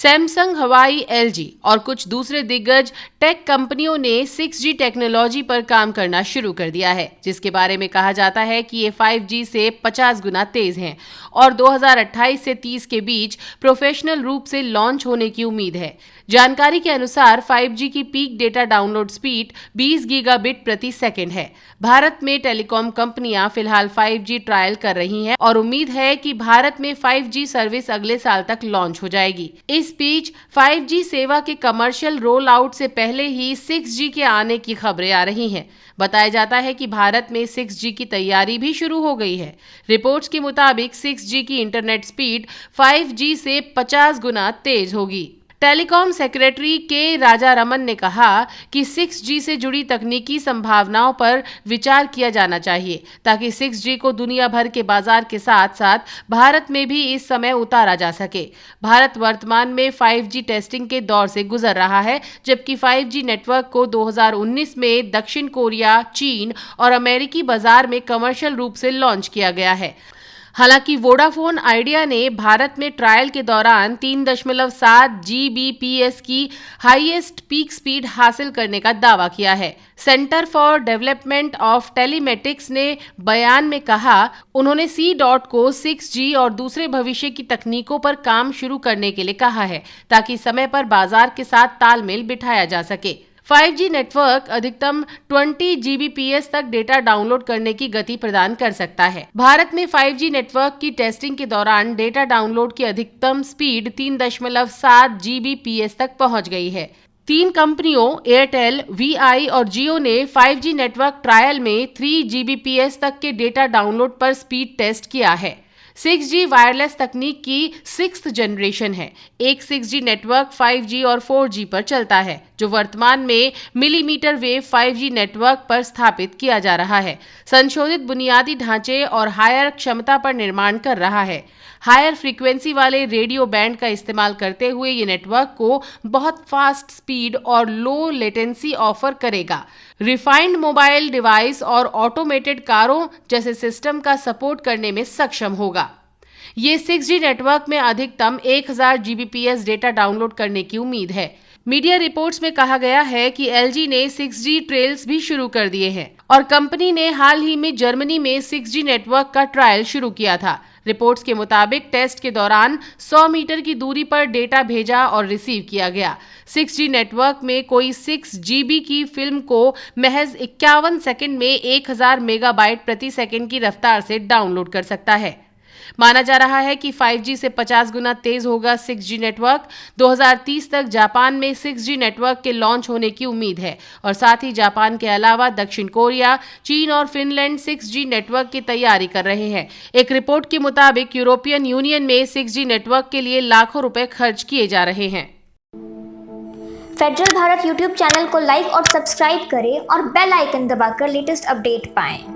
Samsung, हवाई, LG और कुछ दूसरे दिग्गज टेक कंपनियों ने 6G टेक्नोलॉजी पर काम करना शुरू कर दिया है, जिसके बारे में कहा जाता है कि ये 5G से 50 गुना तेज हैं और 2028 से 30 के बीच प्रोफेशनल रूप से लॉन्च होने की उम्मीद है। जानकारी के अनुसार 5G की peak data download speed 20 gigabit प्रति सेकंड है। भारत में टेलीकॉम कंपनियां फिलहाल 5G ट्रायल कर रही हैं और उम्मीद है कि भारत में 5G सर्विस अगले साल तक लॉन्च हो जाएगी। इस बीच 5G सेवा के कमर्शियल रोल आउट से पहले ही 6G के आने की खबरें आ रही हैं। बताया जाता है कि भारत में 6G की तैयारी भी शुरू हो गई है। रिपोर्ट्स के मुताबिक 6G की इंटरनेट स्पीड 5G से 50 गुना तेज होगी। टेलीकॉम सेक्रेटरी के राजा रमन ने कहा कि 6G से जुड़ी तकनीकी संभावनाओं पर विचार किया जाना चाहिए ताकि 6G को दुनिया भर के बाजार के साथ साथ भारत में भी इस समय उतारा जा सके। भारत वर्तमान में 5G टेस्टिंग के दौर से गुजर रहा है, जबकि 5G नेटवर्क को 2019 में दक्षिण कोरिया, चीन और अमेरिकी बाजार में कमर्शियल रूप से लॉन्च किया गया है। हालांकि वोडाफोन आइडिया ने भारत में ट्रायल के दौरान 3.7 Gbps की हाईएस्ट पीक स्पीड हासिल करने का दावा किया है। Centre for development of telematics ने बयान में कहा, उन्होंने C-DOT को 6G और दूसरे भविष्य की तकनीकों पर काम शुरू करने के लिए कहा है ताकि समय पर बाजार के साथ तालमेल बिठाया जा सके। 5G नेटवर्क अधिकतम 20 Gbps तक डेटा डाउनलोड करने की गति प्रदान कर सकता है। भारत में 5G नेटवर्क की टेस्टिंग के दौरान डेटा डाउनलोड की अधिकतम स्पीड 3.7 Gbps तक पहुंच गई है। 3 कंपनियों एयरटेल, VI और जियो ने 5G नेटवर्क ट्रायल में 3 Gbps तक के डेटा डाउनलोड पर स्पीड टेस्ट किया है। 6G वायरलेस तकनीक की 6th जनरेशन है। एक 6G नेटवर्क 5G और 4G पर चलता है, जो वर्तमान में मिलीमीटर वेव 5G नेटवर्क पर स्थापित किया जा रहा है। संशोधित बुनियादी ढांचे और हायर क्षमता पर निर्माण कर रहा है। हायर फ्रीक्वेंसी वाले रेडियो बैंड का इस्तेमाल करते हुए ये नेटवर्क को बहुत फास्ट स्पीड और लो लेटेंसी ऑफर करेगा। रिफाइंड मोबाइल डिवाइस और ऑटोमेटेड कारों जैसे सिस्टम का सपोर्ट करने में सक्षम होगा। ये 6G नेटवर्क में अधिकतम 1000 Gbps डेटा डाउनलोड करने की उम्मीद है। मीडिया रिपोर्ट्स में कहा गया है कि LG ने 6G ट्रेल्स भी शुरू कर दिए हैं और कंपनी ने हाल ही में जर्मनी में 6G नेटवर्क का ट्रायल शुरू किया था। रिपोर्ट्स के मुताबिक टेस्ट के दौरान 100 मीटर की दूरी पर डेटा भेजा और रिसीव किया गया। 6G नेटवर्क में कोई 6 GB की फिल्म को महज 51 सेकंड में 1000 मेगाबाइट प्रति सेकंड की रफ्तार से डाउनलोड कर सकता है। माना जा रहा है कि 5G से 50 गुना तेज होगा 6G नेटवर्क। 2030 तक जापान में 6G नेटवर्क के लॉन्च होने की उम्मीद है और साथ ही जापान के अलावा दक्षिण कोरिया, चीन और फिनलैंड 6G नेटवर्क की तैयारी कर रहे हैं। एक रिपोर्ट के मुताबिक यूरोपियन यूनियन में 6G नेटवर्क के लिए लाखों रुपए खर्च किए जा रहे हैं। फेडरल भारत यूट्यूब चैनल को लाइक और सब्सक्राइब करें और बेल आइकन दबाकर लेटेस्ट अपडेट पाएं।